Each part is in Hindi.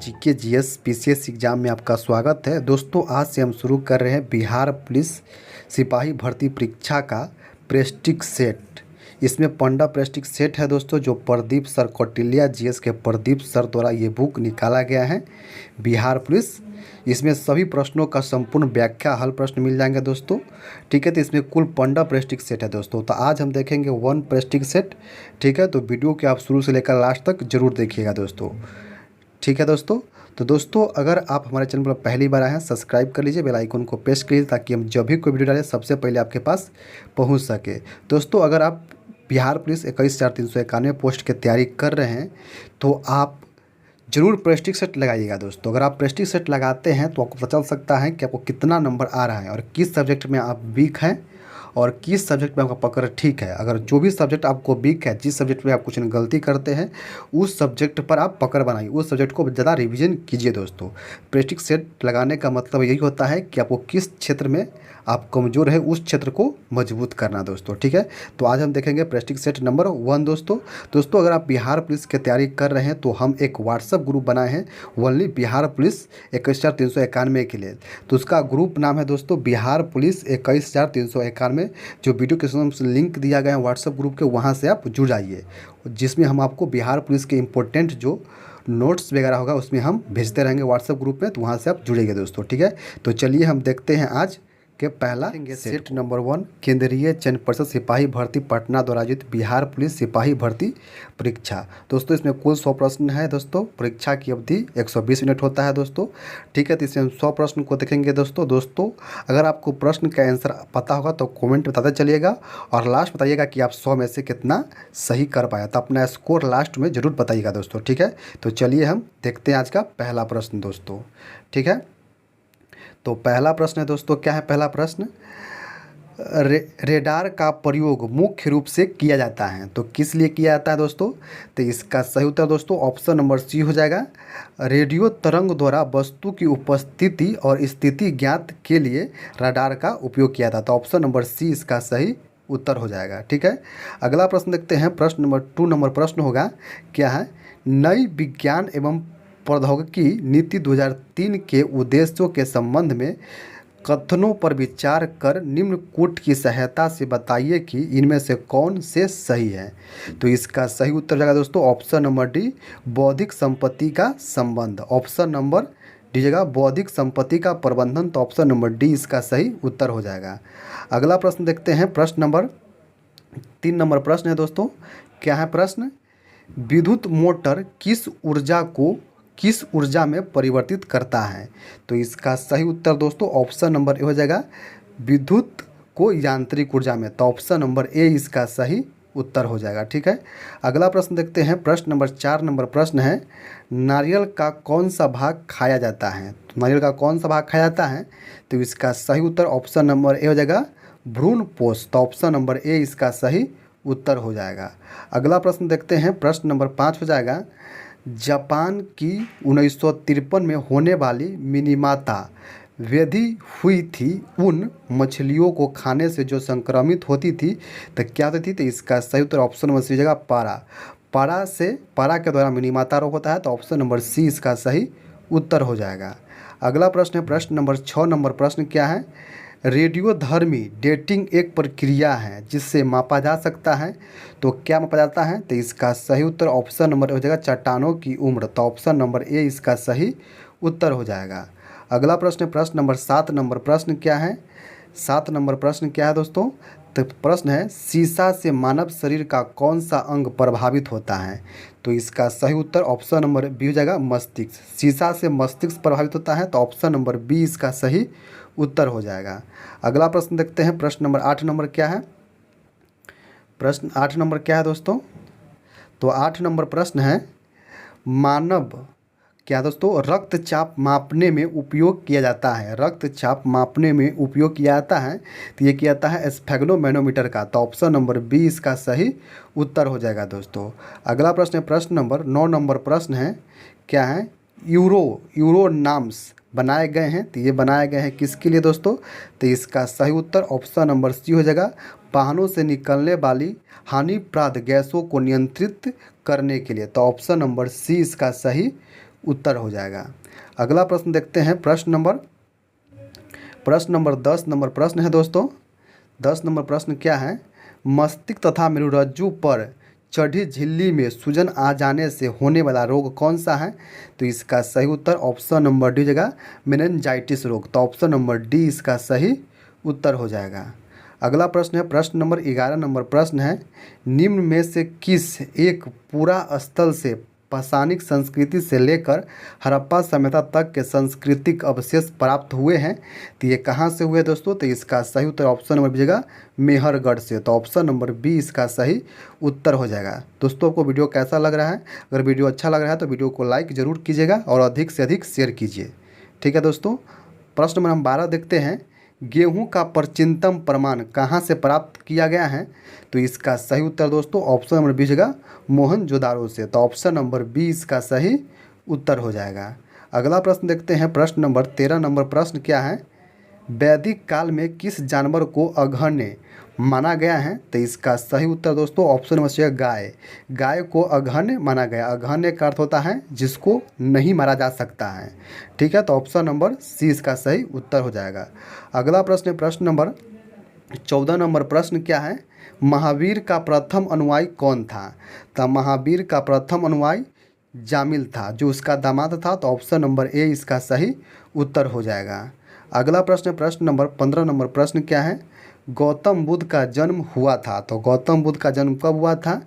जीके जीएस पीसीएस एग्ज़ाम में आपका स्वागत है। दोस्तों आज से हम शुरू कर रहे हैं बिहार पुलिस सिपाही भर्ती परीक्षा का प्रेस्टिक सेट। इसमें पंडा प्रेस्टिक सेट है दोस्तों, जो प्रदीप सर कौटिल्या जीएस के प्रदीप सर द्वारा ये बुक निकाला गया है बिहार पुलिस। इसमें सभी प्रश्नों का संपूर्ण व्याख्या हल प्रश्न मिल जाएंगे दोस्तों। ठीक है, तो इसमें कुल पंडा प्रेस्टिक सेट है दोस्तों। तो आज हम देखेंगे 1 प्रेस्टिक सेट। ठीक है, तो वीडियो के आप शुरू से लेकर लास्ट तक जरूर देखिएगा दोस्तों। ठीक है दोस्तों, तो दोस्तों अगर आप हमारे चैनल पर पहली बार आए हैं सब्सक्राइब कर लीजिए, बेल आइकन को प्रेस कीजिए ताकि हम जब भी कोई वीडियो डालें सबसे पहले आपके पास पहुंच सके। दोस्तों अगर आप बिहार पुलिस 21,391 पोस्ट की तैयारी कर रहे हैं तो आप जरूर प्रेस्टिक सेट लगाइएगा दोस्तों। अगर आप प्रेस्टिक सेट लगाते हैं तो आपको पता चल सकता है कि आपको कितना नंबर आ रहा है और किस सब्जेक्ट में आप वीक हैं और किस सब्जेक्ट में आपका पकड़ ठीक है। अगर जो भी सब्जेक्ट आपको वीक है, जिस सब्जेक्ट में आप कुछ गलती करते हैं, उस सब्जेक्ट पर आप पकड़ बनाइए, उस सब्जेक्ट को ज़्यादा रिवीजन कीजिए दोस्तों। प्रेस्टिक सेट लगाने का मतलब यही होता है कि आपको किस क्षेत्र में आप कमज़ोर है उस क्षेत्र को मजबूत करना दोस्तों। ठीक है, तो आज हम देखेंगे प्रेस्टिक सेट नंबर 1 दोस्तों अगर आप बिहार पुलिस की तैयारी कर रहे हैं तो हम एक व्हाट्सअप ग्रुप बनाए हैं ओनली बिहार पुलिस 21,391 के लिए। तो उसका ग्रुप नाम है दोस्तों बिहार पुलिस 21,391। जो वीडियो के लिंक दिया गया है व्हाट्सअप ग्रुप के, वहाँ से आप जुड़ जाइए, जिसमें हम आपको बिहार पुलिस के इम्पोर्टेंट जो नोट्स वगैरह होगा उसमें हम भेजते रहेंगे व्हाट्सएप ग्रुप में, तो वहाँ से आप जुड़ेंगे दोस्तों। ठीक है, तो चलिए हम देखते हैं आज के पहला सेट नंबर 1 केंद्रीय चयन परिषद सिपाही भर्ती पटना द्वारा आयोजित बिहार पुलिस सिपाही भर्ती परीक्षा। दोस्तों इसमें कुल 100 प्रश्न है दोस्तों। परीक्षा की अवधि 120 मिनट होता है दोस्तों। ठीक है, तो इसमें हम 100 प्रश्न को देखेंगे दोस्तों अगर आपको प्रश्न का आंसर पता होगा तो कमेंट बताते चलिएगा और लास्ट बताइएगा कि आप 100 में से कितना सही कर पाया, तो अपना स्कोर लास्ट में ज़रूर बताइएगा दोस्तों। ठीक है, तो चलिए हम देखते हैं आज का पहला प्रश्न दोस्तों। ठीक है, तो पहला प्रश्न है दोस्तों, क्या है पहला प्रश्न? रेडार का प्रयोग मुख्य रूप से किया जाता है, तो किस लिए किया जाता है दोस्तों? तो इसका सही उत्तर दोस्तों ऑप्शन नंबर सी हो जाएगा। रेडियो तरंग द्वारा वस्तु की उपस्थिति और स्थिति ज्ञात के लिए रडार का उपयोग किया था, तो ऑप्शन नंबर सी इसका सही उत्तर हो जाएगा। ठीक है, अगला प्रश्न देखते हैं। प्रश्न नंबर 2 नंबर प्रश्न होगा, क्या है? नई विज्ञान एवं प्रौद्योगिकी नीति 2003 के उद्देश्यों के संबंध में कथनों पर विचार कर निम्न कोट की सहायता से बताइए कि इनमें से कौन से सही है। तो इसका सही उत्तर जाएगा दोस्तों ऑप्शन नंबर डी, बौद्धिक संपत्ति का संबंध। ऑप्शन नंबर डी जगह बौद्धिक संपत्ति का प्रबंधन, तो ऑप्शन नंबर डी इसका सही उत्तर हो जाएगा। अगला प्रश्न देखते हैं। प्रश्न नंबर 3 नंबर प्रश्न है दोस्तों, क्या है प्रश्न? विद्युत मोटर किस ऊर्जा में परिवर्तित करता है? तो इसका सही उत्तर दोस्तों ऑप्शन नंबर ए हो जाएगा, विद्युत को यांत्रिक ऊर्जा में, तो ऑप्शन नंबर ए इसका सही उत्तर हो जाएगा। ठीक है, अगला प्रश्न देखते हैं। प्रश्न नंबर 4 नंबर प्रश्न है, नारियल का कौन सा भाग खाया जाता है? तो नारियल का कौन सा भाग खाया जाता है? तो इसका सही उत्तर ऑप्शन नंबर ए हो जाएगा, भ्रूण पोष, तो ऑप्शन नंबर ए इसका सही उत्तर हो जाएगा। अगला प्रश्न देखते हैं। प्रश्न नंबर 5 हो जाएगा, जापान की 1953 में होने वाली मिनीमाता व्याधि हुई थी उन मछलियों को खाने से जो संक्रमित होती थी, तो क्या होती थी? तो इसका सही उत्तर ऑप्शन नंबर सी जगह पारा के द्वारा मिनीमाता रोग होता है, तो ऑप्शन नंबर सी इसका सही उत्तर हो जाएगा। अगला प्रश्न है प्रश्न नंबर 6 नंबर प्रश्न, क्या है? रेडियोधर्मी डेटिंग एक प्रक्रिया है जिससे मापा जा सकता है, तो क्या मापा जाता है? तो इसका सही उत्तर ऑप्शन नंबर हो जाएगा चट्टानों की उम्र, तो ऑप्शन नंबर ए इसका सही उत्तर हो जाएगा। अगला प्रश्न है प्रश्न नंबर 7 नंबर प्रश्न, क्या है? 7 नंबर प्रश्न क्या है दोस्तों? तो प्रश्न है, शीशा से मानव शरीर का कौन सा अंग प्रभावित होता है? तो इसका सही उत्तर ऑप्शन नंबर बी हो जाएगा मस्तिष्क। शीशा से मस्तिष्क प्रभावित होता है, तो ऑप्शन नंबर बी इसका सही उत्तर हो जाएगा। अगला प्रश्न देखते हैं। प्रश्न नंबर 8 नंबर क्या है? प्रश्न 8 नंबर क्या है दोस्तों? तो 8 नंबर प्रश्न है, मानव क्या दोस्तों रक्तचाप मापने में उपयोग किया जाता है? रक्तचाप मापने में उपयोग किया जाता है, तो ये किया जाता है स्फेग्नोमैनोमीटर का, तो ऑप्शन नंबर बी इसका सही उत्तर हो जाएगा दोस्तों। अगला प्रश्न है प्रश्न नंबर 9 नंबर प्रश्न है, क्या है? यूरो नाम्स बनाए गए हैं, तो ये बनाए गए हैं किसके लिए दोस्तों? तो इसका सही उत्तर ऑप्शन नंबर सी हो जाएगा, वाहनों से निकलने वाली हानिप्रद गैसों को नियंत्रित करने के लिए, तो ऑप्शन नंबर सी इसका सही उत्तर हो जाएगा। अगला प्रश्न देखते हैं। प्रश्न नंबर 10 नंबर प्रश्न है दोस्तों। 10 नंबर प्रश्न क्या है? मस्तिष्क तथा मेरुरज्जु पर चढ़ी झिल्ली में सूजन आ जाने से होने वाला रोग कौन सा है? तो इसका सही उत्तर ऑप्शन नंबर डी हो जाएगा, मेनिंजाइटिस रोग। तो ऑप्शन नंबर डी इसका सही उत्तर हो जाएगा। अगला प्रश्न है प्रश्न नंबर 11 नंबर प्रश्न है, निम्न में से किस एक पूरा स्थल से पाषाणिक संस्कृति से लेकर हड़प्पा सभ्यता तक के सांस्कृतिक अवशेष प्राप्त हुए हैं? तो ये कहाँ से हुए दोस्तों? तो इसका सही उत्तर ऑप्शन नंबर बी हो जाएगा, मेहरगढ़ से। तो ऑप्शन नंबर बी इसका सही उत्तर हो जाएगा। दोस्तों आपको वीडियो कैसा लग रहा है? अगर वीडियो अच्छा लग रहा है तो वीडियो को लाइक ज़रूर कीजिएगा और अधिक से अधिक शेयर कीजिए। ठीक है दोस्तों। प्रश्न नंबर 12 देखते हैं, गेहूं का प्राचीनतम प्रमाण कहाँ से प्राप्त किया गया है? तो इसका सही उत्तर दोस्तों ऑप्शन नंबर बी होगा, मोहनजोदारो से। तो ऑप्शन नंबर बी इसका सही उत्तर हो जाएगा। अगला प्रश्न देखते हैं। प्रश्न नंबर 13 नंबर प्रश्न क्या है? वैदिक काल में किस जानवर को अघन्य माना गया है? तो इसका सही उत्तर दोस्तों ऑप्शन नंबर सी है, गाय। गाय को अघन्य माना गया। अघन्य का अर्थ होता है जिसको नहीं मारा जा सकता है। ठीक है, तो ऑप्शन नंबर सी इसका सही उत्तर हो जाएगा। अगला प्रश्न प्रश्न नंबर 14 नंबर प्रश्न क्या है? महावीर का प्रथम अनुयायी कौन था? तो महावीर का प्रथम अनुयायी जामिल था, जो उसका दामाद था। तो ऑप्शन नंबर ए इसका सही उत्तर हो जाएगा। अगला प्रश्न प्रश्न नंबर 15 नंबर प्रश्न क्या है? गौतम बुद्ध का जन्म हुआ था। तो गौतम बुद्ध का जन्म कब हुआ था?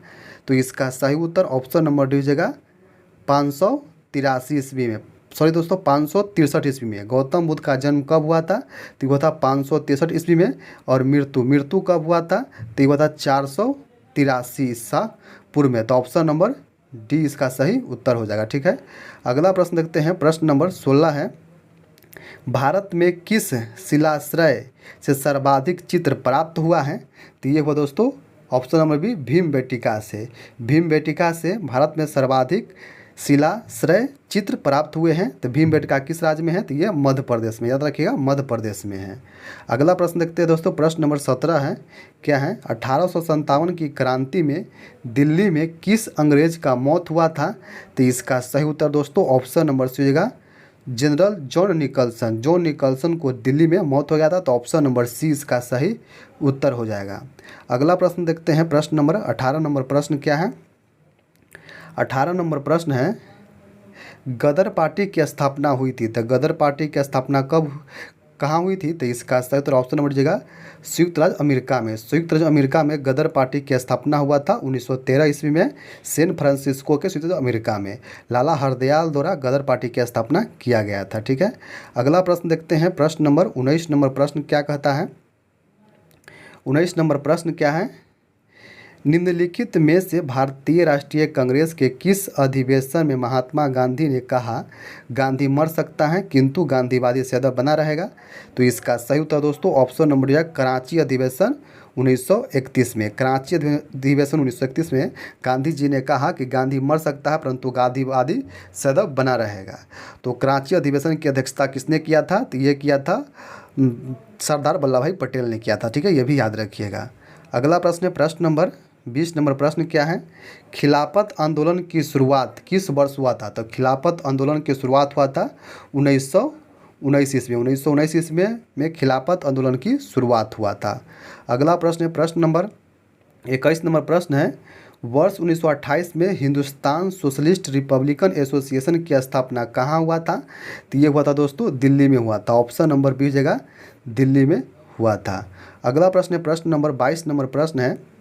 तो इसका सही उत्तर ऑप्शन नंबर डी हो जाएगा, 583 ईस्वी में। सॉरी दोस्तों, 563 ईस्वी में। गौतम बुद्ध का जन्म कब हुआ था? तो हुआ था 563 ईस्वी में। और मृत्यु कब हुआ था? तो हुआ था 483 ईसा पूर्व में। तो ऑप्शन नंबर डी इसका सही उत्तर हो जाएगा। ठीक है, अगला प्रश्न देखते हैं। प्रश्न नंबर 16 है, भारत में किस शिलाश्रय से सर्वाधिक चित्र प्राप्त हुआ है? तो ये हुआ दोस्तों ऑप्शन नंबर बी, भीमबेटिका से। भीमबेटिका से भारत में सर्वाधिक शिलाश्रय चित्र प्राप्त हुए हैं। तो भीमबेटका किस राज्य में है? तो ये मध्य प्रदेश में, याद रखिएगा मध्य प्रदेश में है। अगला प्रश्न देखते हैं दोस्तों। प्रश्न नंबर 17 है, क्या है? 1857 की क्रांति में दिल्ली में किस अंग्रेज का मौत हुआ था? तो इसका सही उत्तर दोस्तों ऑप्शन नंबर सी होगा, general John Nicholson. John Nicholson को दिल्ली में मौत हो गया था। तो ऑप्शन नंबर सी इसका सही उत्तर हो जाएगा। अगला प्रश्न देखते हैं। प्रश्न नंबर 18 नंबर प्रश्न क्या है? 18 नंबर प्रश्न है, गदर पार्टी की स्थापना हुई थी। तो गदर पार्टी की स्थापना कहाँ हुई थी? तो इसका सही उत्तर ऑप्शन नंबर दीजिएगा, संयुक्त राज्य अमेरिका में। संयुक्त राज्य अमेरिका में गदर पार्टी की स्थापना हुआ था 1913 ईस्वी में, सैन फ्रांसिस्को के संयुक्त राज्य अमेरिका में। लाला हरदयाल द्वारा गदर पार्टी की स्थापना किया गया था। ठीक है, अगला प्रश्न देखते हैं। प्रश्न नंबर 19 नंबर प्रश्न क्या कहता है? 19 नंबर प्रश्न क्या है? निम्नलिखित में से भारतीय राष्ट्रीय कांग्रेस के किस अधिवेशन में महात्मा गांधी ने कहा, गांधी मर सकता है किंतु गांधीवादी सदैव बना रहेगा? तो इसका सही उत्तर दोस्तों ऑप्शन नंबर है, कराची अधिवेशन 1931 में। कराची अधिवेशन 1931 में गांधी जी ने कहा कि गांधी मर सकता है परंतु गांधीवादी सदैव बना रहेगा। तो कराची अधिवेशन की अध्यक्षता किसने किया था? तो ये किया था सरदार वल्लभ भाई पटेल ने किया था। ठीक है, ये भी याद रखिएगा। अगला प्रश्न है प्रश्न नंबर 20 नंबर प्रश्न क्या है? खिलाफत आंदोलन की शुरुआत किस वर्ष हुआ था? तो खिलाफत आंदोलन की शुरुआत हुआ था 1919 ईस्वी में। 1919 ईस्वी में खिलाफत आंदोलन की शुरुआत हुआ था। अगला प्रश्न है प्रश्न नंबर 21 नंबर प्रश्न है, वर्ष 1928 में हिंदुस्तान सोशलिस्ट रिपब्लिकन एसोसिएशन की स्थापना कहाँ हुआ था? तो ये हुआ था दोस्तों दिल्ली में हुआ था। ऑप्शन नंबर बी जगह दिल्ली में हुआ था। अगला प्रश्न है प्रश्न नंबर 22 नंबर प्रश्न है,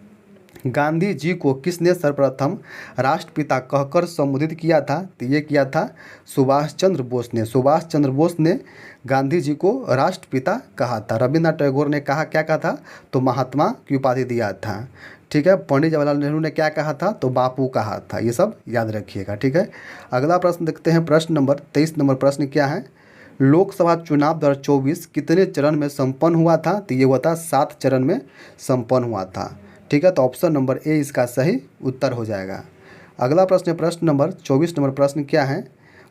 गांधी जी को किसने सर्वप्रथम राष्ट्रपिता कहकर संबोधित किया था? तो ये किया था सुभाष चंद्र बोस ने। सुभाष चंद्र बोस ने गांधी जी को राष्ट्रपिता कहा था। रविन्द्रनाथ टैगोर ने कहा, क्या कहा था? तो महात्मा की उपाधि दिया था। ठीक है, पंडित जवाहरलाल नेहरू ने क्या कहा था? तो बापू कहा था। ये सब याद रखिएगा। ठीक है, अगला प्रश्न देखते हैं। प्रश्न नंबर 23 नंबर प्रश्न क्या है? लोकसभा चुनाव 2024 कितने चरण में संपन्न हुआ था? तो ये हुआ था 7 चरण में संपन्न हुआ था। ठीक है, तो ऑप्शन नंबर ए इसका सही उत्तर हो जाएगा। अगला प्रश्न है प्रश्न नंबर 24 नंबर प्रश्न क्या है?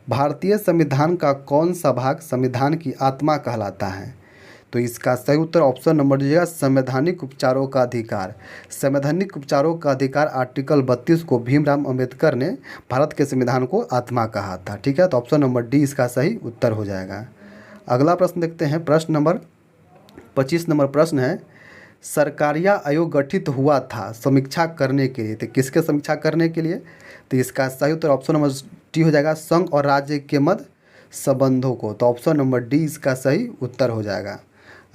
भारतीय संविधान का कौन सा भाग संविधान की आत्मा कहलाता है? तो इसका सही उत्तर ऑप्शन नंबर दीजिएगा संवैधानिक उपचारों का अधिकार। संवैधानिक उपचारों का अधिकार आर्टिकल 32 को भीमराव अंबेडकर ने भारत के संविधान को आत्मा कहा था। ठीक है, तो ऑप्शन नंबर डी इसका सही उत्तर हो जाएगा। अगला प्रश्न देखते हैं, प्रश्न नंबर 25 नंबर प्रश्न है, सरकारिया आयोग गठित हुआ था समीक्षा करने के लिए। तो किसके समीक्षा करने के लिए? तो इसका सही उत्तर ऑप्शन नंबर डी हो जाएगा संघ और राज्य के मध्य संबंधों को। तो ऑप्शन नंबर डी इसका सही उत्तर हो जाएगा।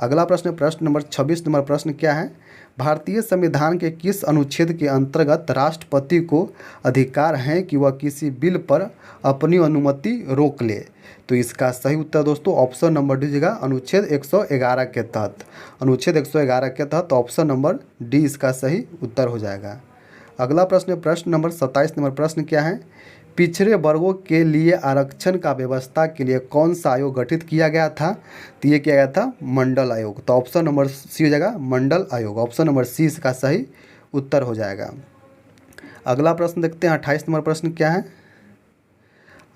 अगला प्रश्न, प्रश्न नंबर 26 नंबर प्रश्न क्या है, भारतीय संविधान के किस अनुच्छेद के अंतर्गत राष्ट्रपति को अधिकार है कि वह किसी बिल पर अपनी अनुमति रोक ले? तो इसका सही उत्तर दोस्तों ऑप्शन नंबर डी दीजिएगा अनुच्छेद 111 के तहत। अनुच्छेद 111 के तहत ऑप्शन नंबर डी इसका सही उत्तर हो जाएगा। अगला प्रश्न, प्रश्न नंबर 27 नंबर प्रश्न क्या है, पिछड़े वर्गों के लिए आरक्षण का व्यवस्था के लिए कौन सा आयोग गठित किया गया था? तो ये किया गया था मंडल आयोग। तो ऑप्शन नंबर सी हो जाएगा मंडल आयोग। ऑप्शन नंबर सी इसका सही उत्तर हो जाएगा। अगला प्रश्न देखते हैं, 28 नंबर प्रश्न क्या है।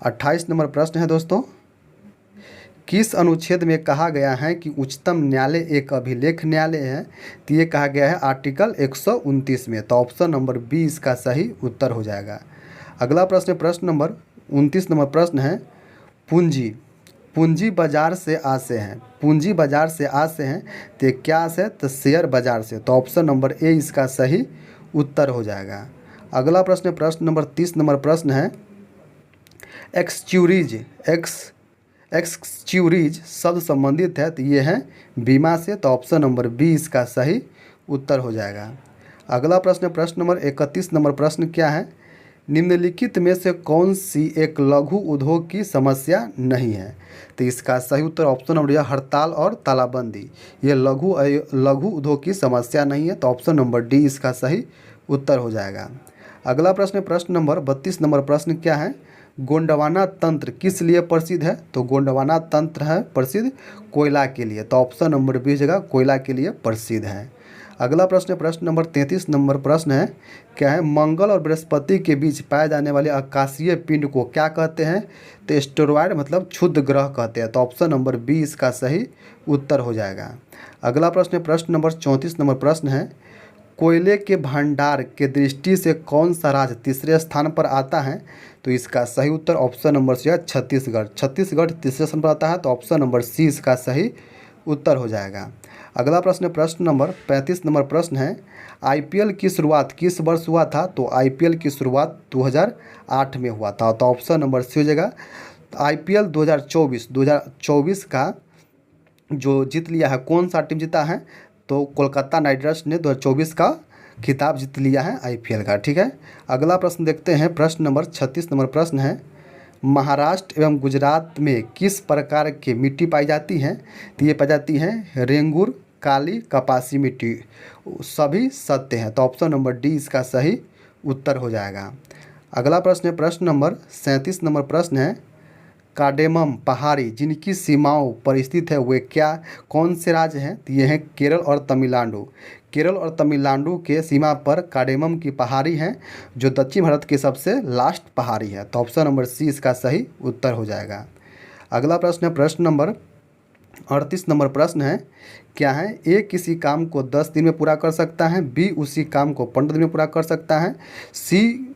28 नंबर प्रश्न है दोस्तों, किस अनुच्छेद में कहा गया है कि उच्चतम न्यायालय एक अभिलेख न्यायालय है? तो ये कहा गया है आर्टिकल 129 में। तो ऑप्शन नंबर बी इसका सही उत्तर हो जाएगा। अगला प्रश्न, प्रश्न नंबर 29 नंबर प्रश्न है, पूंजी बाजार से आशय है। पूंजी बाजार से आशय है तो क्या आशय है? तो शेयर बाजार से। तो ऑप्शन नंबर ए इसका सही उत्तर हो जाएगा। अगला प्रश्न, प्रश्न नंबर 30 नंबर प्रश्न है, एक्सक्यूरीज शब्द संबंधित है तो ये है बीमा से। तो ऑप्शन नंबर बी इसका सही उत्तर हो जाएगा। अगला प्रश्न, प्रश्न नंबर 31 नंबर प्रश्न क्या है, निम्नलिखित में से कौन सी एक लघु उद्योग की समस्या नहीं है? तो इसका सही उत्तर ऑप्शन नंबर यह हड़ताल और तालाबंदी, ये लघु उद्योग की समस्या नहीं है। तो ऑप्शन नंबर डी इसका सही उत्तर हो जाएगा। अगला प्रश्न, प्रश्न नंबर 32 नंबर प्रश्न क्या है, गोंडवाना तंत्र किस लिए प्रसिद्ध है? तो गोंडवाना तंत्र है प्रसिद्ध कोयला के लिए। तो ऑप्शन नंबर बी जगह कोयला के लिए प्रसिद्ध है। अगला प्रश्न, प्रश्न नंबर 33 नंबर प्रश्न है क्या है, मंगल और बृहस्पति के बीच पाए जाने वाले आकाशीय पिंड को क्या कहते हैं? तो एस्टेरॉयड मतलब क्षुद्र ग्रह कहते हैं। तो ऑप्शन नंबर बी इसका सही उत्तर हो जाएगा। अगला प्रश्न, प्रश्न नंबर 34 नंबर प्रश्न है, कोयले के भंडार के दृष्टि से कौन सा राज्य तीसरे स्थान पर आता है? तो इसका सही उत्तर ऑप्शन नंबर सी है छत्तीसगढ़। छत्तीसगढ़ तीसरे स्थान पर आता है। तो ऑप्शन नंबर सी इसका सही उत्तर हो जाएगा। अगला प्रश्न, प्रश्न नंबर 35 नंबर प्रश्न है, आईपीएल की शुरुआत किस वर्ष हुआ था? तो आईपीएल की शुरुआत 2008 में हुआ था। तो ऑप्शन नंबर सी हो जाएगा आईपीएल 2024 का जो जीत लिया है, कौन सा टीम जीता है? तो कोलकाता नाइट राइडर्स ने 2024 का खिताब जीत लिया है आईपीएल का। ठीक है, अगला प्रश्न देखते हैं, प्रश्न नंबर 36 नंबर प्रश्न है, महाराष्ट्र एवं गुजरात में किस प्रकार की मिट्टी पाई जाती है? तो ये पाई जाती है रेंगुर, काली, कपासी मिट्टी, सभी सत्य हैं। तो ऑप्शन नंबर डी इसका सही उत्तर हो जाएगा। अगला प्रश्न है, प्रश्न नंबर 37 नंबर प्रश्न है, कार्डेमम पहाड़ी जिनकी सीमाओं पर स्थित है वे क्या कौन से राज्य हैं? तो ये हैं केरल और तमिलनाडु। केरल और तमिलनाडु के सीमा पर कार्डेमम की पहाड़ी है जो दक्षिण भारत की सबसे लास्ट पहाड़ी है। तो ऑप्शन नंबर सी इसका सही उत्तर हो जाएगा। अगला प्रश्न है, प्रश्न नंबर 38 नंबर प्रश्न है क्या है, ए किसी काम को 10 दिन में पूरा कर सकता है, बी उसी काम को 15 दिन में पूरा कर सकता है, सी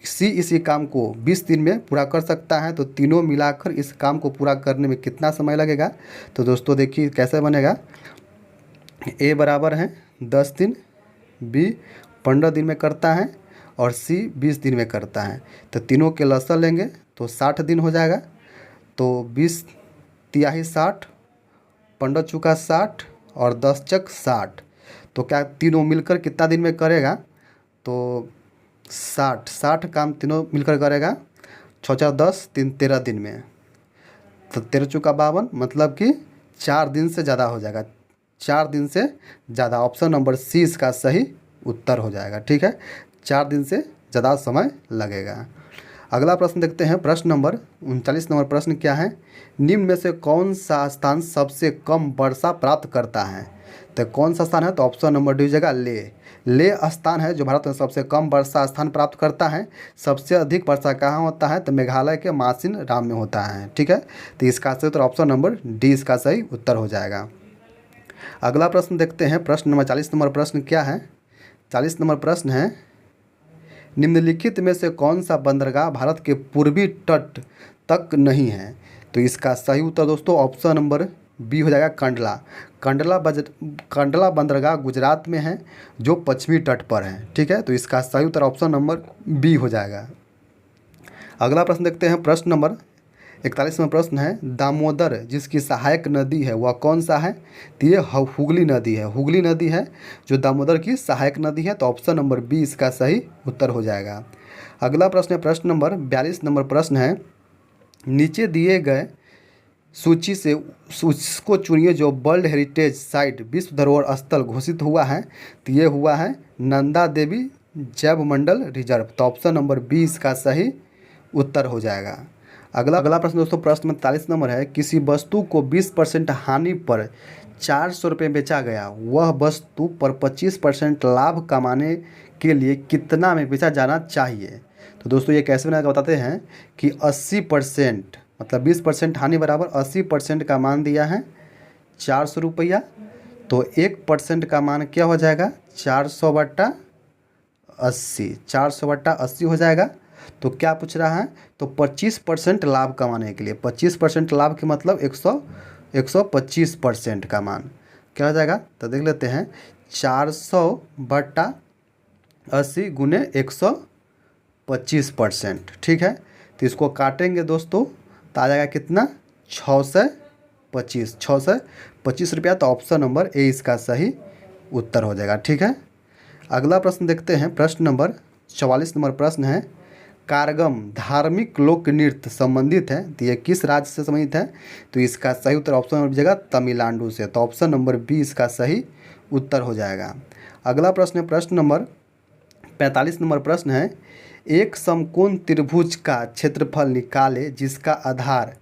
इसी काम को 20 दिन में पूरा कर सकता है। तो तीनों मिलाकर इस काम को पूरा करने में कितना समय लगेगा? तो दोस्तों देखिए कैसे बनेगा, ए बराबर है 10 दिन, बी 15 दिन में करता है और सी 20 दिन में करता है। तो तीनों के लसन लेंगे तो 60 दिन हो जाएगा। तो 20 तिहाई 60, 15 चौका 60 और 10 चक 60। तो क्या तीनों मिलकर कितना दिन में करेगा? तो 60 काम तीनों मिलकर करेगा, 6 10 3 13 दिन में। तो 13 चौका 52 मतलब कि 4 दिन से ज़्यादा हो जाएगा, 4 दिन से ज़्यादा। ऑप्शन नंबर सी इसका सही उत्तर हो जाएगा। ठीक है, 4 दिन से ज़्यादा समय लगेगा। अगला प्रश्न देखते हैं, प्रश्न नंबर 39 नंबर प्रश्न क्या है, निम्न में से कौन सा स्थान सबसे कम वर्षा प्राप्त करता है? तो कौन सा स्थान है? तो ऑप्शन नंबर डी हो जाएगा ले स्थान है जो भारत में सबसे कम वर्षा स्थान प्राप्त करता है। सबसे अधिक वर्षा कहाँ होता है? तो मेघालय के मासिन राम में होता है। ठीक है, तो इसका सही उत्तर ऑप्शन नंबर डी इसका सही उत्तर हो जाएगा। अगला प्रश्न देखते हैं, प्रश्न नंबर 40 नंबर प्रश्न क्या है। 40 नंबर प्रश्न है, निम्नलिखित में से कौन सा बंदरगाह भारत के पूर्वी तट तक नहीं है। तो इसका सही उत्तर दोस्तों ऑप्शन नंबर बी हो जाएगा, कंडला। कंडला बंदरगाह गुजरात में है जो पश्चिमी तट पर है। ठीक है, तो इसका सही उत्तर ऑप्शन नंबर बी हो जाएगा। अगला प्रश्न देखते हैं, प्रश्न नंबर 41 में प्रश्न है, दामोदर जिसकी सहायक नदी है वह कौन सा है। तो ये हुगली नदी है। हुगली नदी है जो दामोदर की सहायक नदी है। तो ऑप्शन नंबर बी इसका सही उत्तर हो जाएगा। अगला प्रश्न है, प्रश्न नंबर 42 नंबर प्रश्न है, नीचे दिए गए सूची से उसको चुनिए जो वर्ल्ड हेरिटेज साइट विश्व धरोहर स्थल घोषित हुआ है। तो ये हुआ है नंदा देवी जैव मंडल रिजर्व। तो ऑप्शन नंबर बी इसका सही उत्तर हो जाएगा। अगला प्रश्न दोस्तों, प्रश्न में 43 नंबर है, किसी वस्तु को 20% हानि पर 400 रुपये बेचा गया, वह वस्तु पर 25% लाभ कमाने के लिए कितना में बेचा जाना चाहिए। तो दोस्तों ये कैसे बनाकर बताते हैं कि 80% मतलब 20% हानि बराबर 80% का मान दिया है 400 रुपया। तो 1% का मान क्या हो जाएगा, 400/80। 400/80 हो जाएगा। तो क्या पूछ रहा है, तो 25% लाभ कमाने के लिए 25% लाभ के मतलब 125% का मान क्या हो जाएगा। तो देख लेते हैं, 400/80 गुने 125%। ठीक है, तो इसको काटेंगे दोस्तों तो आ जाएगा कितना, 625। 625 रुपया। तो ऑप्शन नंबर ए इसका सही उत्तर हो जाएगा। ठीक है, अगला प्रश्न देखते हैं, प्रश्न नंबर 44 नंबर प्रश्न है, कारगम धार्मिक लोक नृत्य संबंधित है। तो ये किस राज्य से संबंधित है। तो इसका सही उत्तर ऑप्शन नंबर बी तमिलनाडु से। तो ऑप्शन नंबर बी इसका सही उत्तर हो जाएगा। अगला प्रश्न है, प्रश्न नंबर 45 नंबर प्रश्न है, एक समकोण त्रिभुज का क्षेत्रफल निकाले जिसका आधार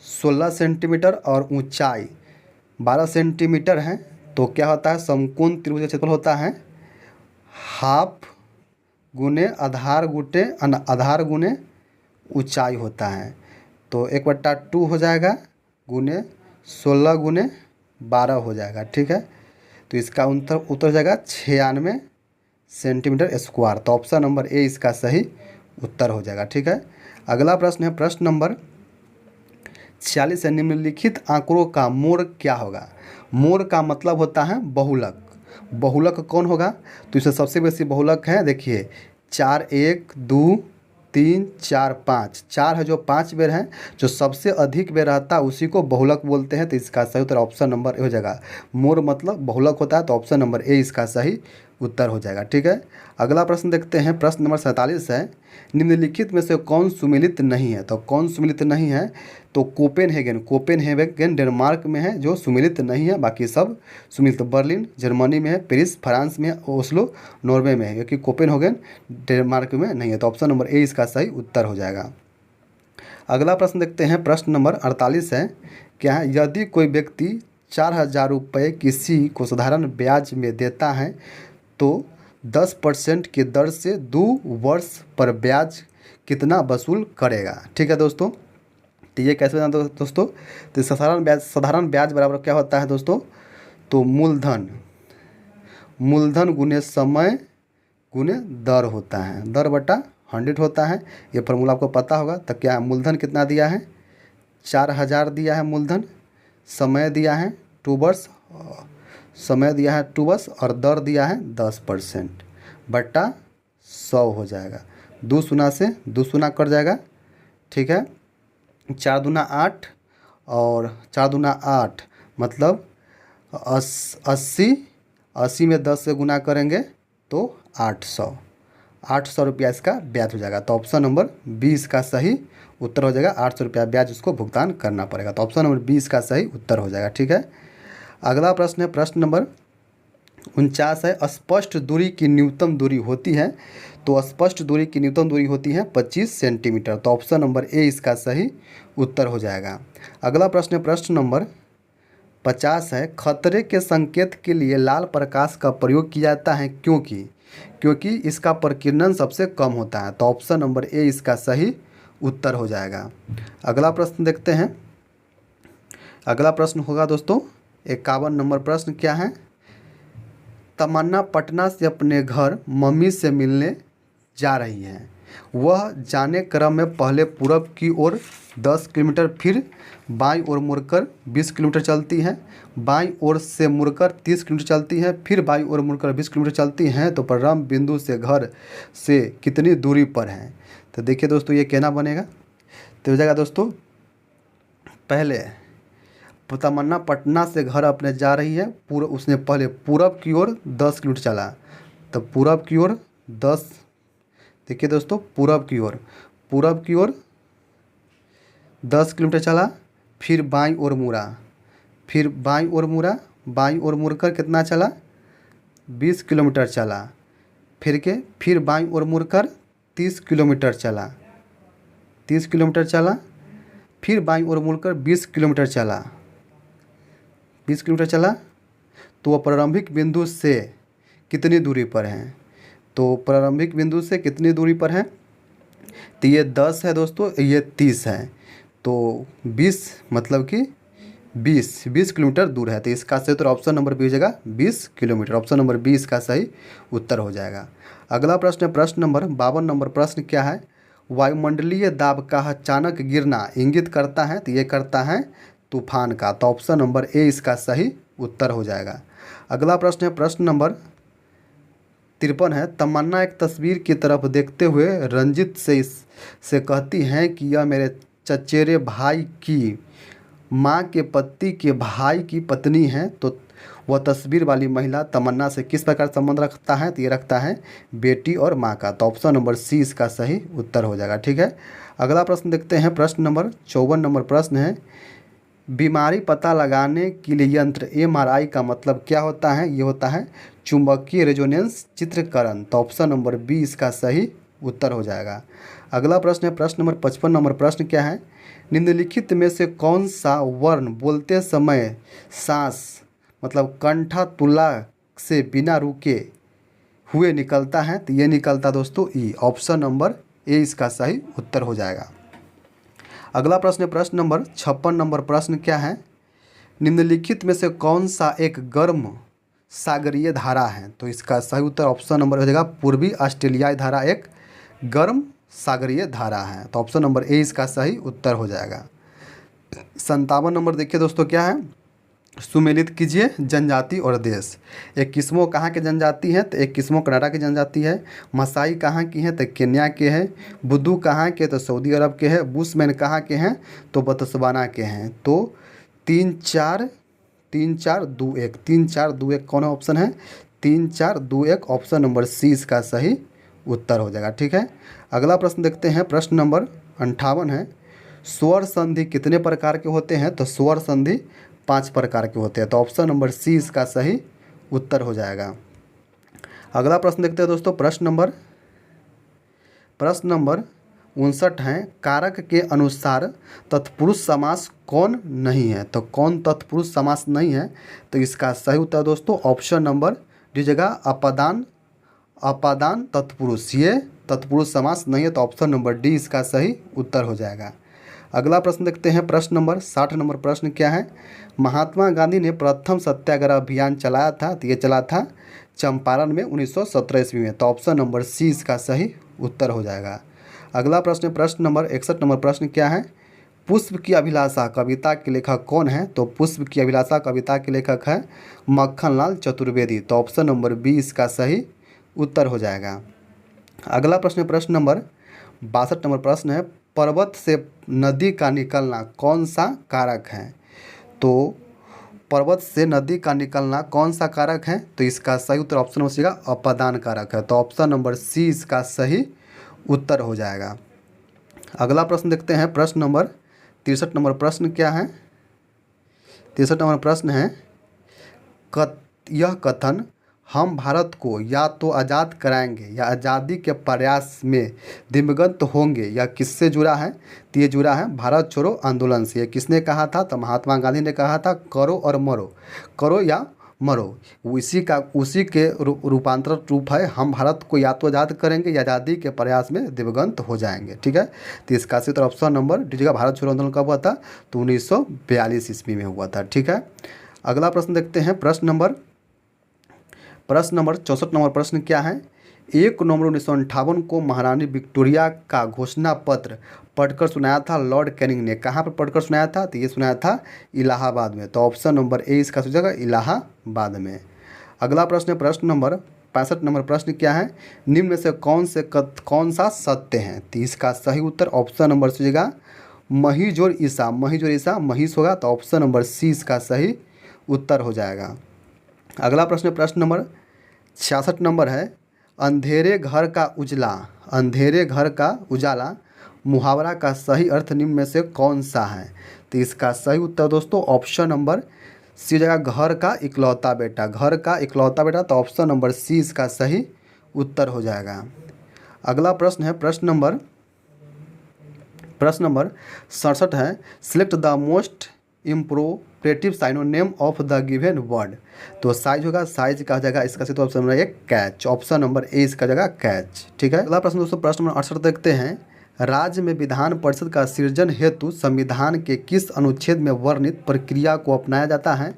16 सेंटीमीटर और ऊंचाई 12 सेंटीमीटर है। तो क्या होता है, समकोण त्रिभुज का क्षेत्रफल होता है हाफ गुने आधार गुने ऊंचाई होता है। तो 1/2 हो जाएगा गुने 16 गुने 12 हो जाएगा। ठीक है, तो इसका उत्तर हो जाएगा 96 सेंटीमीटर स्क्वायर। तो ऑप्शन नंबर ए इसका सही उत्तर हो जाएगा। ठीक है, अगला प्रश्न है, प्रश्न नंबर 46 है, निम्नलिखित आंकड़ों का मोड़ क्या होगा। मोड़ का मतलब होता है बहुलक। बहुलक कौन होगा, तो इसमें सबसे बेसी बहुलक है, देखिए 4 1 2 3 4 5। 4 है जो 5 बेर है, जो सबसे अधिक बेर रहता है उसी को बहुलक बोलते हैं। तो इसका सही उत्तर ऑप्शन नंबर ए हो जाएगा। मोड़ मतलब बहुलक होता है। तो ऑप्शन नंबर ए इसका सही उत्तर हो जाएगा। ठीक है, अगला प्रश्न देखते हैं, प्रश्न नंबर 47 है, निम्नलिखित में से कौन सुमेलित नहीं है। तो कौन सुमेलित नहीं है, तो कोपेनहेगन डेनमार्क में है जो सुमेलित नहीं है, बाकी सब सुमेलित। बर्लिन जर्मनी में है, पेरिस फ्रांस में है, ओस्लो नॉर्वे में है, क्योंकि कोपेनहेगन डेनमार्क में नहीं है। तो ऑप्शन नंबर ए इसका सही उत्तर हो जाएगा। अगला प्रश्न देखते हैं, प्रश्न नंबर 48 है, क्या है, यदि कोई व्यक्ति 4000 रुपये किसी को साधारण ब्याज में देता है तो 10% की दर से 2 वर्ष पर ब्याज कितना वसूल करेगा। ठीक है दोस्तों, तो ये कैसे बनाते दोस्तों, तो साधारण ब्याज बराबर क्या होता है दोस्तों, तो मूलधन गुने समय गुने दर होता है, दर बटा 100 होता है। ये फॉर्मूला आपको पता होगा। तो क्या मूलधन कितना दिया है, 4000 दिया है मूलधन, समय दिया है 2 वर्ष, समय दिया है 2 वर्ष, और दर दिया है 10% बटा 100 हो जाएगा। 2 शून्य से 2 शून्य कट जाएगा। ठीक है, 4 दूना 8 और 4 दूना 8 मतलब 80 में 10 से गुना करेंगे तो 800 रुपया इसका ब्याज हो जाएगा। तो ऑप्शन नंबर बी इसका सही उत्तर हो जाएगा। 800 रुपया ब्याज उसको भुगतान करना पड़ेगा। तो ऑप्शन नंबर बी इसका सही उत्तर हो जाएगा। ठीक है, अगला प्रश्न है, प्रश्न नंबर 49 है, स्पष्ट दूरी की न्यूनतम दूरी होती है। तो स्पष्ट दूरी की न्यूनतम दूरी होती है 25 सेंटीमीटर। तो ऑप्शन नंबर ए इसका सही उत्तर हो जाएगा। अगला प्रश्न है, प्रश्न नंबर 50 है, खतरे के संकेत के लिए लाल प्रकाश का प्रयोग किया जाता है क्योंकि इसका प्रकीर्णन सबसे कम होता है। तो ऑप्शन नंबर ए इसका सही उत्तर हो जाएगा। अगला प्रश्न देखते हैं। अगला प्रश्न होगा दोस्तों 51 नंबर प्रश्न क्या है? तमन्ना पटना से अपने घर मम्मी से मिलने जा रही हैं। वह जाने क्रम में पहले पूरब की ओर 10 किलोमीटर, फिर बाईं ओर मुड़कर 20 किलोमीटर चलती हैं, बाईं ओर से मुड़कर 30 किलोमीटर चलती हैं, फिर बाईं ओर मुड़कर 20 किलोमीटर चलती हैं। तो प्रारंभ बिंदु से घर से कितनी दूरी पर हैं? तो देखिए दोस्तों, ये कहना बनेगा। तो हो जाएगा दोस्तों, पहले तमन्ना पटना से घर अपने जा रही है, उसने पहले पूरब की ओर 10 किलोमीटर चला। तो पूरब की ओर 10, देखिए दोस्तों, पूरब की ओर 10 किलोमीटर चला, फिर बाईं ओर मुड़ा, बाईं ओर मुड़कर कितना चला? 20 किलोमीटर चला, फिर बाईं ओर मुड़कर 30 किलोमीटर चला, फिर बाईं ओर मुड़कर 20 किलोमीटर चला, तो वह प्रारंभिक बिंदु से कितनी दूरी पर हैं? तो प्रारंभिक बिंदु से कितनी दूरी पर हैं? तो ये 10 है दोस्तों, ये 30 है, तो 20 मतलब कि 20 किलोमीटर दूर है। तो इसका सही उत्तर ऑप्शन नंबर बी हो जाएगा 20 किलोमीटर। ऑप्शन नंबर बी इसका सही उत्तर हो जाएगा। अगला प्रश्न है प्रश्न नंबर 52 नंबर प्रश्न क्या है? वायुमंडलीय दाब का अचानक गिरना इंगित करता है, तो ये करता है तूफान का। तो ऑप्शन नंबर ए इसका सही उत्तर हो जाएगा। अगला प्रश्न है प्रश्न नंबर 53 है। तमन्ना एक तस्वीर की तरफ देखते हुए रंजित से कहती हैं कि यह मेरे चचेरे भाई की माँ के पति के भाई की पत्नी है। तो वह तस्वीर वाली महिला तमन्ना से किस प्रकार संबंध रखता है? तो ये रखता है बेटी और माँ का। तो ऑप्शन नंबर सी इसका सही उत्तर हो जाएगा। ठीक है, अगला प्रश्न देखते हैं। प्रश्न नंबर 54 नंबर प्रश्न है, बीमारी पता लगाने के लिए यंत्र MRI का मतलब क्या होता है? ये होता है चुंबकीय रेजोनेंस चित्रकरण। तो ऑप्शन नंबर बी इसका सही उत्तर हो जाएगा। अगला प्रश्न है प्रश्न नंबर 55 नंबर प्रश्न क्या है? निम्नलिखित में से कौन सा वर्ण बोलते समय सांस मतलब कंठा तुला से बिना रुके हुए निकलता है? तो ये निकलता दोस्तों ई। ऑप्शन नंबर ए इसका सही उत्तर हो जाएगा। अगला प्रश्न है प्रश्न नंबर 56 नंबर प्रश्न क्या है? निम्नलिखित में से कौन सा एक गर्म सागरीय धारा है? तो इसका सही उत्तर ऑप्शन नंबर हो जाएगा पूर्वी ऑस्ट्रेलियाई धारा एक गर्म सागरीय धारा है। तो ऑप्शन नंबर ए इसका सही उत्तर हो जाएगा। 57 नंबर देखिए दोस्तों क्या है? सुमेलित कीजिए जनजाति और देश। एक किस्मों कहाँ के जनजाति है? तो एक किस्मों कनाडा की जनजाति है। मसाई कहाँ की है? तो केन्या के हैं। बुद्धू कहाँ के? तो सऊदी अरब के हैं। बुशमैन कहाँ के हैं? तो बोत्सवाना के हैं। तो 3-4-2-1 कौन ऑप्शन है? 3-4-2-1 ऑप्शन नंबर सी इसका सही उत्तर हो जाएगा। ठीक है, अगला प्रश्न देखते हैं। प्रश्न नंबर 58 है। स्वर संधि कितने प्रकार के होते हैं? तो स्वर संधि 5 प्रकार के होते हैं। तो ऑप्शन नंबर सी इसका सही उत्तर हो जाएगा। अगला प्रश्न देखते हैं दोस्तों। प्रश्न नंबर 59 है। कारक के अनुसार तत्पुरुष समास कौन नहीं है? तो कौन तत्पुरुष समास नहीं है? तो इसका सही उत्तर दोस्तों ऑप्शन नंबर दीजिएगा अपादान तत्पुरुष, ये तत्पुरुष समास नहीं है। तो ऑप्शन नंबर डी इसका सही उत्तर हो जाएगा। अगला प्रश्न देखते हैं। प्रश्न नंबर 60 नंबर प्रश्न क्या है? महात्मा गांधी ने प्रथम सत्याग्रह अभियान चलाया था, तो ये चला था चंपारण में 1917 ईस्वी में। तो ऑप्शन नंबर सी इसका सही उत्तर हो जाएगा। अगला प्रश्न प्रश्न नंबर 61 नंबर प्रश्न क्या है? पुष्प की अभिलाषा कविता के लेखक कौन है? तो पुष्प की अभिलाषा कविता के लेखक है मक्खनलाल चतुर्वेदी। तो ऑप्शन नंबर बी इसका सही उत्तर हो जाएगा। अगला प्रश्न प्रश्न नंबर 62 नंबर प्रश्न है। पर्वत से नदी का निकलना कौन सा कारक है? तो पर्वत से नदी का निकलना कौन सा कारक है? तो इसका सही उत्तर ऑप्शन हो जाएगा अपादान कारक है। तो ऑप्शन नंबर सी इसका सही उत्तर हो जाएगा। अगला प्रश्न देखते हैं। प्रश्न नंबर 63 नंबर प्रश्न क्या है? 63 नंबर प्रश्न है, यह कथन हम भारत को या तो आज़ाद कराएंगे या आज़ादी के प्रयास में दिवंगत होंगे, या किससे जुड़ा है? तो ये जुड़ा है भारत छोड़ो आंदोलन से। ये किसने कहा था? तो महात्मा गांधी ने कहा था करो और मरो, करो या मरो। उसी के रूपांतरित रूप है हम भारत को या तो आज़ाद करेंगे या आज़ादी के प्रयास में दिवंगत हो जाएंगे। ठीक है, तो इसका सही उत्तर ऑप्शन नंबर दीजिएगा भारत छोड़ो आंदोलन कब हुआ था? तो 1942 ईस्वी में हुआ था। ठीक है, अगला प्रश्न देखते हैं, प्रश्न नंबर 64 नंबर प्रश्न क्या है। 1 नवंबर 1958 को महारानी विक्टोरिया का घोषणा पत्र पढ़कर सुनाया था लॉर्ड कैनिंग ने। कहाँ पर पढ़कर सुनाया था, तो ये सुनाया था इलाहाबाद में। तो ऑप्शन नंबर ए इसका सूझेगा इलाहाबाद में। अगला प्रश्न है प्रश्न नंबर 65 नंबर प्रश्न क्या है। निम्न में से कौन सा सत्य है, तो इसका सही उत्तर ऑप्शन नंबर सूझेगा महीजोर ईसा। महीजोर ईसा महिष होगा, तो ऑप्शन नंबर सी इसका सही उत्तर हो जाएगा। अगला प्रश्न प्रश्न नंबर 66 नंबर है। अंधेरे घर का उजला, अंधेरे घर का उजाला मुहावरा का सही अर्थ निम्न में से कौन सा है, तो इसका सही उत्तर दोस्तों ऑप्शन नंबर सी जगह घर का इकलौता बेटा, घर का इकलौता बेटा, तो ऑप्शन नंबर सी इसका सही उत्तर हो जाएगा। अगला प्रश्न है प्रश्न नंबर 67 है। सिलेक्ट द मोस्ट इम्प्रोपेटिव synonym of the given word, तो साइज होगा, साइज का जगह इसका सही option number 1 catch, option number A इसका जगह कैच। ठीक है। अगला प्रश्न दोस्तों प्रश्न नंबर 68 देखते हैं। राज्य में विधान परिषद का सृजन हेतु संविधान के किस अनुच्छेद में वर्णित प्रक्रिया को अपनाया जाता है,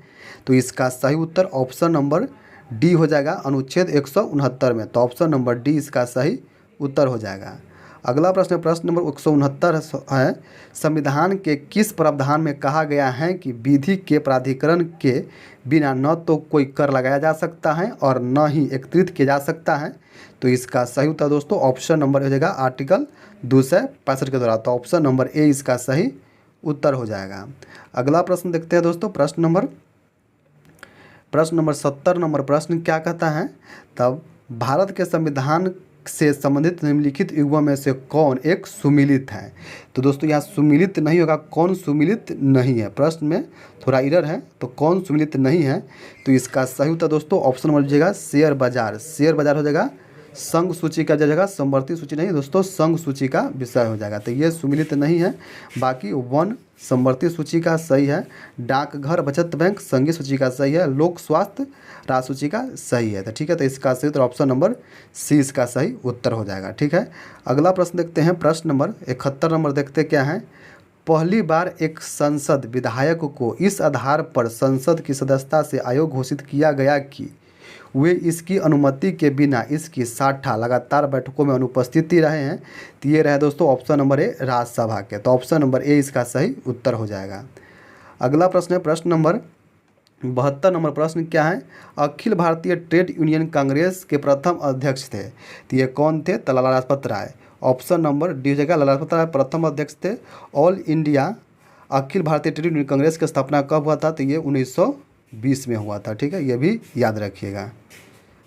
तो इसका सही उत्तर ऑप्शन नंबर डी हो जाएगा, अनुच्छेद 169 में, तो ऑप्शन नंबर डी इसका सही उत्तर हो जाएगा। अगला प्रश्न प्रश्न नंबर 169 है। संविधान के किस प्रावधान में कहा गया है कि विधि के प्राधिकरण के बिना न तो कोई कर लगाया जा सकता है और न ही एकत्रित किया जा सकता है, तो इसका सही उत्तर दोस्तों ऑप्शन नंबर हो जाएगा आर्टिकल 265 के द्वारा, तो ऑप्शन नंबर ए इसका सही उत्तर हो जाएगा। अगला प्रश्न देखते हैं दोस्तों प्रश्न नंबर 70 नंबर प्रश्न क्या कहता है। तब भारत के संविधान से संबंधित निम्नलिखित युगों में से कौन एक सुमिलित है, तो दोस्तों यहाँ सुमिलित नहीं होगा, कौन सुमिलित नहीं है, प्रश्न में थोड़ा एरर है, तो कौन सुमिलित नहीं है, तो इसका सही उत्तर दोस्तों ऑप्शन नंबर हो जाएगा शेयर बाजार। शेयर बाजार हो जाएगा, संघ सूची का जगह समवर्ती सूची नहीं दोस्तों, संघ सूची का विषय हो जाएगा, तो ये सुमिलित नहीं है। बाकी 1 समवर्ती सूची का सही है, डाकघर बचत बैंक संघीय सूची का सही है, लोक स्वास्थ्य राज्य सूची का सही है, तो ठीक है, तो इसका सही उत्तर ऑप्शन नंबर सी इसका सही उत्तर हो जाएगा। ठीक है। अगला प्रश्न देखते हैं प्रश्न नंबर 71 नंबर देखते क्या है। पहली बार एक संसद विधायक को इस आधार पर संसद की सदस्यता से अयोग्य घोषित किया गया कि वे इसकी अनुमति के बिना इसकी 60 लगातार बैठकों में अनुपस्थिति रहे हैं, तो ये रहे दोस्तों ऑप्शन नंबर ए राज्यसभा के, तो ऑप्शन नंबर ए इसका सही उत्तर हो जाएगा। अगला प्रश्न है प्रश्न नंबर 72 नंबर प्रश्न क्या है। अखिल भारतीय ट्रेड यूनियन कांग्रेस के प्रथम अध्यक्ष थे, तो ये कौन थे, तो Lala Lajpat Rai, option number D हो जाएगा, लाला लाजपत राय प्रथम अध्यक्ष थे। All India Akhil Bharatiya trade union Congress की स्थापना कब हुआ था, तो ये 1920 में हुआ था। ठीक है, ये भी याद रखिएगा।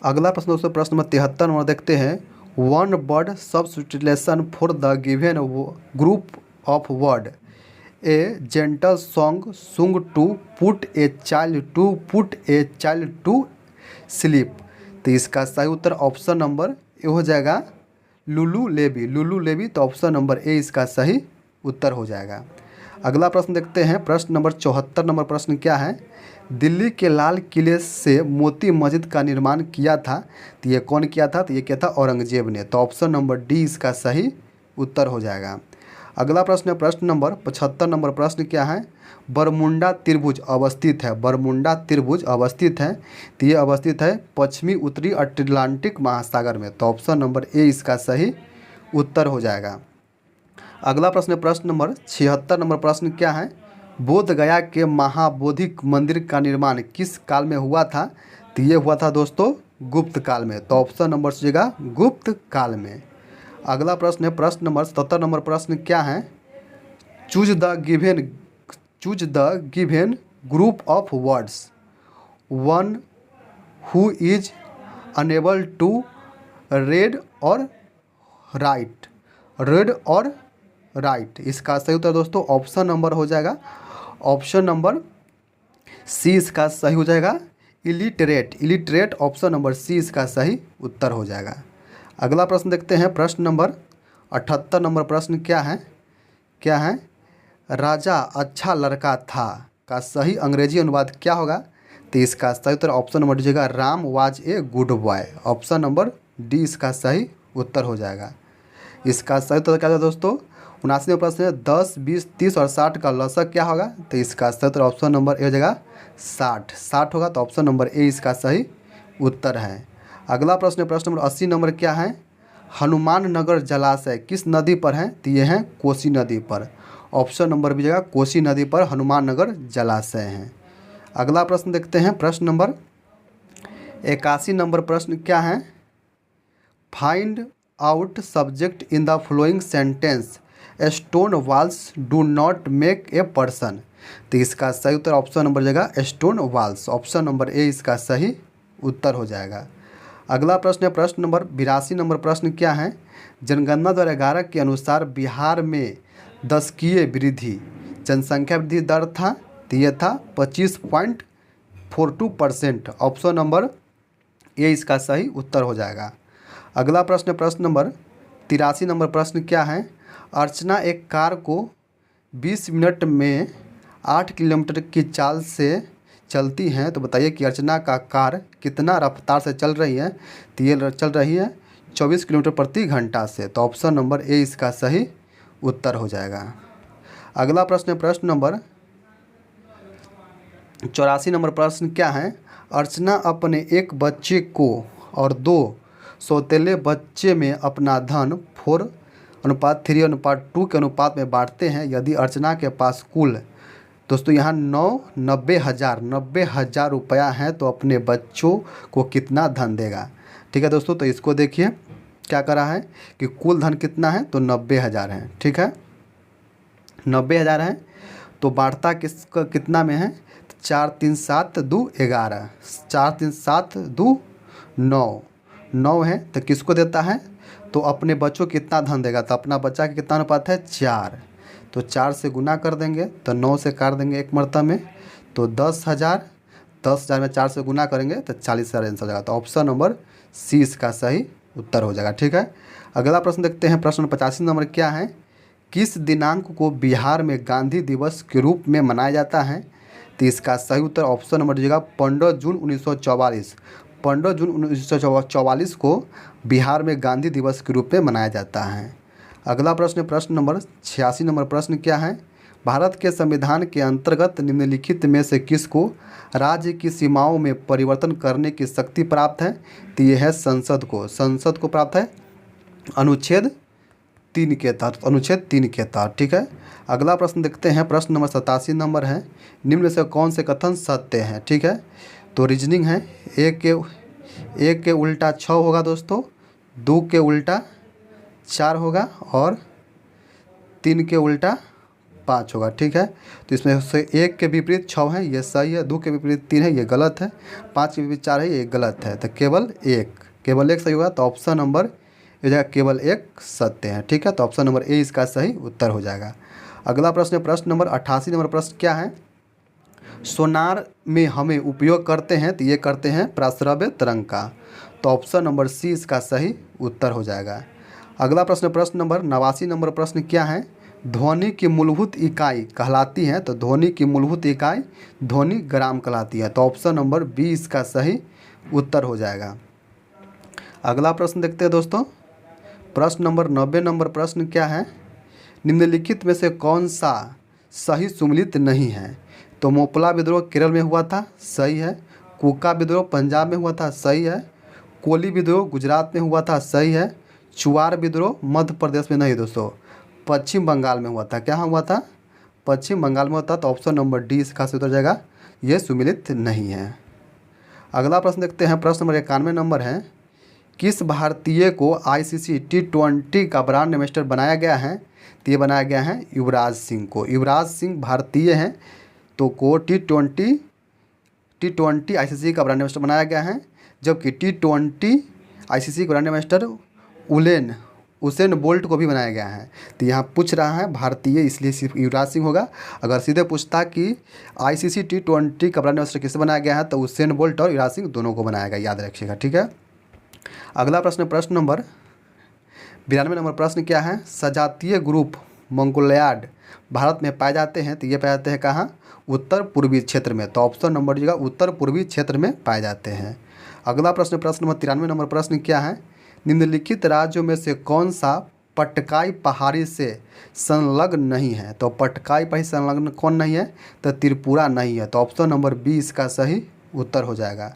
अगला प्रश्न दोस्तों प्रश्न नंबर 73 नंबर देखते हैं। 1 word substitution for the given group of word, a gentle song sung to put a child to sleep, तो इसका सही उत्तर ऑप्शन नंबर ए हो जाएगा लुलू लेबी, तो ऑप्शन नंबर ए इसका सही उत्तर हो जाएगा। अगला प्रश्न देखते हैं प्रश्न नंबर 74 नंबर प्रश्न क्या है। दिल्ली के लाल किले से मोती मस्जिद का निर्माण किया था, तो ये कौन किया था, तो ये किया था औरंगजेब ने, तो ऑप्शन नंबर डी इसका सही उत्तर हो जाएगा। अगला प्रश्न है प्रश्न नंबर 75 नंबर प्रश्न क्या है। बरमुंडा त्रिभुज अवस्थित है, बरमुंडा त्रिभुज अवस्थित है, तो ये अवस्थित है पश्चिमी उत्तरी अटलांटिक महासागर में, तो ऑप्शन नंबर ए इसका सही उत्तर हो जाएगा। अगला प्रश्न है प्रश्न नंबर 76 नंबर प्रश्न क्या है। बोध गया के महाबोधि मंदिर का निर्माण किस काल में हुआ था, तो ये हुआ था दोस्तों गुप्त काल में, तो ऑप्शन नंबर सीजेगा गुप्त काल में। अगला प्रश्न है प्रश्न नंबर 77 नंबर प्रश्न क्या है। Choose the given group of words, one who is unable to read और राइट, इसका सही उत्तर दोस्तों ऑप्शन नंबर हो जाएगा, ऑप्शन नंबर सी इसका सही हो जाएगा इलिटरेट, ऑप्शन नंबर सी इसका सही उत्तर हो जाएगा। अगला प्रश्न देखते हैं प्रश्न नंबर 78 नंबर प्रश्न क्या है। राजा अच्छा लड़का था का सही अंग्रेजी अनुवाद क्या होगा, तो इसका सही उत्तर ऑप्शन नंबर डी होगा Ram was a good boy, option number D इसका सही उत्तर हो जाएगा। इसका सही उत्तर क्या था दोस्तों 79 प्रश्न है 10, 20, 30 और 60 का लसक क्या होगा, तो इसका सही उत्तर ऑप्शन नंबर ए हो जाएगा 60 60 होगा, तो ऑप्शन नंबर ए इसका सही उत्तर है। अगला प्रश्न है प्रश्न नंबर 80 नंबर क्या है, हनुमान नगर जलाशय किस नदी पर है, तो ये है कोसी नदी पर। ऑप्शन नंबर बी जगह कोसी नदी पर हनुमान नगर जलाशय है। अगला प्रश्न देखते हैं प्रश्न नंबर 81 नंबर प्रश्न क्या है, find out subject in the flowing sentence stone walls do not make a person. तो इसका सही उत्तर ऑप्शन नंबर जगह stone walls, option number A इसका सही उत्तर हो जाएगा। अगला प्रश्न है प्रश्न नंबर 82 नंबर प्रश्न क्या है, जनगणना 2011 के अनुसार बिहार में दशकीय वृद्धि जनसंख्या वृद्धि दर था, तो यह था 25.42%, ऑप्शन नंबर ए इसका सही उत्तर हो जाएगा। अगला प्रश्न प्रश्न नंबर 83 नंबर प्रश्न क्या है, अर्चना एक कार को 20 मिनट में 8 किलोमीटर की चाल से चलती हैं, तो बताइए कि अर्चना का कार कितना रफ्तार से चल रही है, तो ये चल रही है 24 किलोमीटर प्रति घंटा से, तो ऑप्शन नंबर ए इसका सही उत्तर हो जाएगा। अगला प्रश्न है प्रश्न नंबर 84 नंबर प्रश्न क्या है, अर्चना अपने एक बच्चे को और 2 सौतेले बच्चे में अपना धन 4:3:2 के अनुपात में बांटते हैं। यदि अर्चना के पास कुल दोस्तों यहाँ 90,000 रुपया है, तो अपने बच्चों को कितना धन देगा। ठीक है दोस्तों, तो इसको देखिए क्या करा है कि कुल धन कितना है, तो 90,000 है। ठीक है, 90,000 है, तो बांटता कितना में है, 4 3 7 2 11, 4 3 7 2 9 9 है, तो किसको देता है, तो अपने बच्चों कितना धन देगा, तो अपना बच्चा का कितना अनुपात है 4, तो 4 से गुना कर देंगे, तो 9 से काट देंगे एक मरतबा में, तो 10,000 में 4 से गुना करेंगे तो 40,000 आंसर हो जाएगा, तो ऑप्शन नंबर सी इसका सही उत्तर हो जाएगा। ठीक है, अगला प्रश्न देखते हैं प्रश्न 85 नंबर क्या है, किस दिनांक को बिहार में गांधी दिवस के रूप में मनाया जाता है, तो इसका सही उत्तर ऑप्शन नंबर दीजिएगा 15 जून 1944, 15 जून 1944 को बिहार में गांधी दिवस के रूप में मनाया जाता है। अगला प्रश्न प्रश्न नंबर 86 नंबर प्रश्न क्या है, भारत के संविधान के अंतर्गत निम्नलिखित में से किसको राज्य की सीमाओं में परिवर्तन करने की शक्ति प्राप्त है, तो यह है संसद को प्राप्त है अनुच्छेद 3 के तहत, अनुच्छेद 3 के तहत। ठीक है, अगला प्रश्न देखते हैं प्रश्न नंबर 87 नंबर है, निम्न में से कौन से कथन सत्य हैं। ठीक है, तो रीजनिंग है, एक के उल्टा 6 होगा दोस्तों, 2 के उल्टा 4 होगा और 3 के उल्टा 5 होगा। ठीक है, तो इसमें से 1 के विपरीत 6 है, ये सही है, 2 के विपरीत 3 है, ये गलत है, 5 के विपरीत 4 है, ये गलत है, तो केवल एक सही होगा, तो ऑप्शन नंबर हो जाएगा केवल 1 सत्य है। ठीक है, तो ऑप्शन नंबर ए इसका सही उत्तर हो जाएगा। अगला प्रश्न प्रश्न नंबर 88 नंबर प्रश्न क्या है, सोनार में हमें उपयोग करते हैं, तो ये करते हैं प्राश्रव्य तरंग का, तो ऑप्शन नंबर सी इसका सही उत्तर हो जाएगा। अगला प्रश्न प्रश्न नंबर 89 नंबर प्रश्न क्या है, ध्वनि की मूलभूत इकाई कहलाती है, तो ध्वनि की मूलभूत इकाई ध्वनि ग्राम कहलाती है, तो ऑप्शन नंबर बी इसका सही उत्तर हो जाएगा। अगला प्रश्न देखते हैं दोस्तों, प्रश्न नंबर 90 नंबर प्रश्न क्या है, निम्नलिखित में से कौन सा सही सुमेलित नहीं है, तो मोपला विद्रोह केरल में हुआ था, सही है, कुका विद्रोह पंजाब में हुआ था, सही है, कोली विद्रोह गुजरात में हुआ था, सही है, चुआर विद्रोह मध्य प्रदेश में नहीं दोस्तों, पश्चिम बंगाल में हुआ था। क्या हुआ था, पश्चिम बंगाल में हुआ था, तो ऑप्शन नंबर डी इसका सही उत्तर जाएगा, ये सुमेलित नहीं है। अगला प्रश्न देखते हैं प्रश्न नंबर 91 नंबर है, किस भारतीय को ICC T20 का ब्रांड एम्बेसडर बनाया गया है, तो ये बनाया गया है युवराज सिंह को। युवराज सिंह भारतीय हैं, तो को T20 ICC का ब्रांड एम्बेसडर बनाया गया है, जबकि T20 ICC का ब्रांड एम्बेसडर उसेन बोल्ट को भी बनाया गया है। तो यहाँ पूछ रहा है भारतीय, इसलिए सिर्फ युवराज सिंह होगा। अगर सीधे पूछता कि ICC T20 का ब्रांड एम्बेसडर किसे बनाया गया है, तो उसेन बोल्ट और युवराज सिंह दोनों को बनाया गया, याद रखिएगा। ठीक है, अगला प्रश्न प्रश्न नंबर 92 नंबर प्रश्न क्या है, सजातीय ग्रुप मंगोलियाड भारत में पाए जाते हैं, तो ये पाए जाते हैं कहाँ, उत्तर पूर्वी क्षेत्र में, तो ऑप्शन नंबर दीजिएगा उत्तर पूर्वी क्षेत्र में पाए जाते हैं। अगला प्रश्न प्रश्न नंबर 93 नंबर प्रश्न क्या है, निम्नलिखित राज्यों में से कौन सा पटकाई पहाड़ी से संलग्न नहीं है। तो पटकाई पहाड़ी से संलग्न कौन नहीं है? तो त्रिपुरा नहीं है। तो ऑप्शन नंबर बी इसका सही उत्तर हो जाएगा।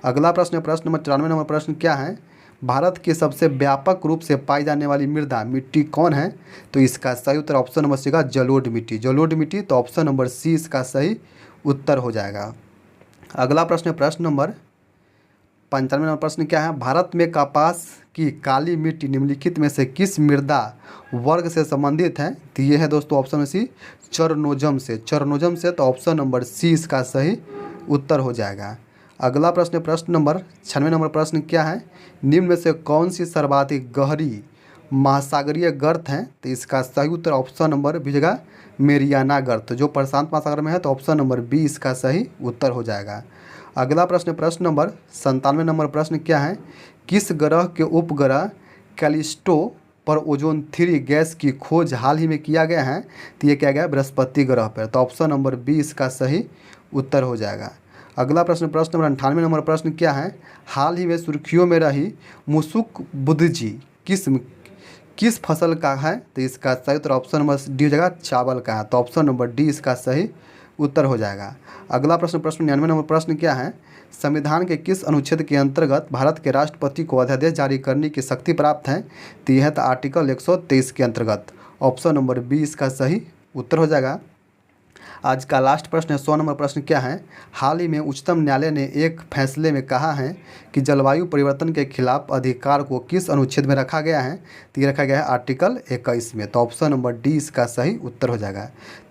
अगला प्रश्न है प्रश्न नंबर 94 नंबर प्रश्न क्या है? भारत की सबसे व्यापक रूप से पाई जाने वाली मृदा मिट्टी कौन है? तो इसका सही उत्तर ऑप्शन नंबर सी का जलोढ़ मिट्टी। जलोढ़ मिट्टी, तो ऑप्शन नंबर सी इसका सही उत्तर हो जाएगा। अगला प्रश्न है प्रश्न नंबर 95 नंबर प्रश्न क्या है? भारत में कपास की काली मिट्टी निम्नलिखित में से किस मृदा वर्ग से संबंधित है? तो ये है दोस्तों ऑप्शन सी चरनोजम से। चरनोजम से, तो ऑप्शन नंबर सी इसका सही उत्तर हो जाएगा। अगला प्रश्न प्रश्न नंबर 96 नंबर प्रश्न क्या है? निम्न में से कौन सी सर्वाधिक गहरी महासागरीय गर्त है? तो इसका सही उत्तर ऑप्शन नंबर बी जगह मेरियाना गर्त, जो प्रशांत महासागर में है। तो ऑप्शन नंबर बी इसका सही उत्तर हो जाएगा। अगला प्रश्न प्रश्न नंबर 97 नंबर प्रश्न क्या है? किस ग्रह के उपग्रह कैलिस्टो पर ओजोन 3 गैस की खोज हाल ही में किया गया है? तो ये किया गया बृहस्पति ग्रह पर। तो ऑप्शन नंबर बी इसका सही उत्तर हो जाएगा। अगला प्रश्न प्रश्न नंबर 98 नंबर प्रश्न क्या है? हाल ही में सुर्खियों में रही मुसुक बुद्धी किस फसल का है? तो इसका सही उत्तर ऑप्शन नंबर डी हो जाएगा चावल का है। तो ऑप्शन नंबर डी इसका सही उत्तर हो जाएगा। अगला प्रश्न प्रश्न 99 नंबर प्रश्न क्या है? संविधान के किस अनुच्छेद के अंतर्गत भारत के राष्ट्रपति को अध्यादेश जारी करने की शक्ति प्राप्त है? तो यह है तो आर्टिकल 123 के अंतर्गत। ऑप्शन नंबर बी इसका सही उत्तर हो जाएगा। आज का लास्ट प्रश्न है 100 नंबर प्रश्न क्या है? हाल ही में उच्चतम न्यायालय ने एक फैसले में कहा है कि जलवायु परिवर्तन के खिलाफ अधिकार को किस अनुच्छेद में रखा गया है? तो ये रखा गया है आर्टिकल 21 में। तो ऑप्शन नंबर डी इसका सही उत्तर हो जाएगा।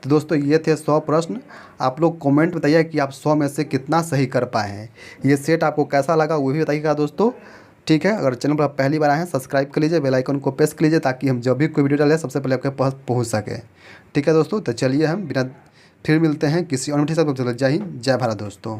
तो दोस्तों ये थे 100 प्रश्न। आप लोग कमेंट बताइए कि आप 100 में से कितना सही कर पाए हैं। ये सेट आपको कैसा लगा वो भी बताइएगा दोस्तों। ठीक है, अगर चैनल पर आप पहली बार आए हैं सब्सक्राइब कर लीजिए, बेल आइकन को प्रेस कर लीजिए ताकि हम जब भी कोई वीडियो डालें सबसे पहले आपके पास पहुँच सके। ठीक है दोस्तों, तो चलिए हम बिना फिर मिलते हैं किसी और वीडियो के साथ। जय हिंद, जय भारत दोस्तों।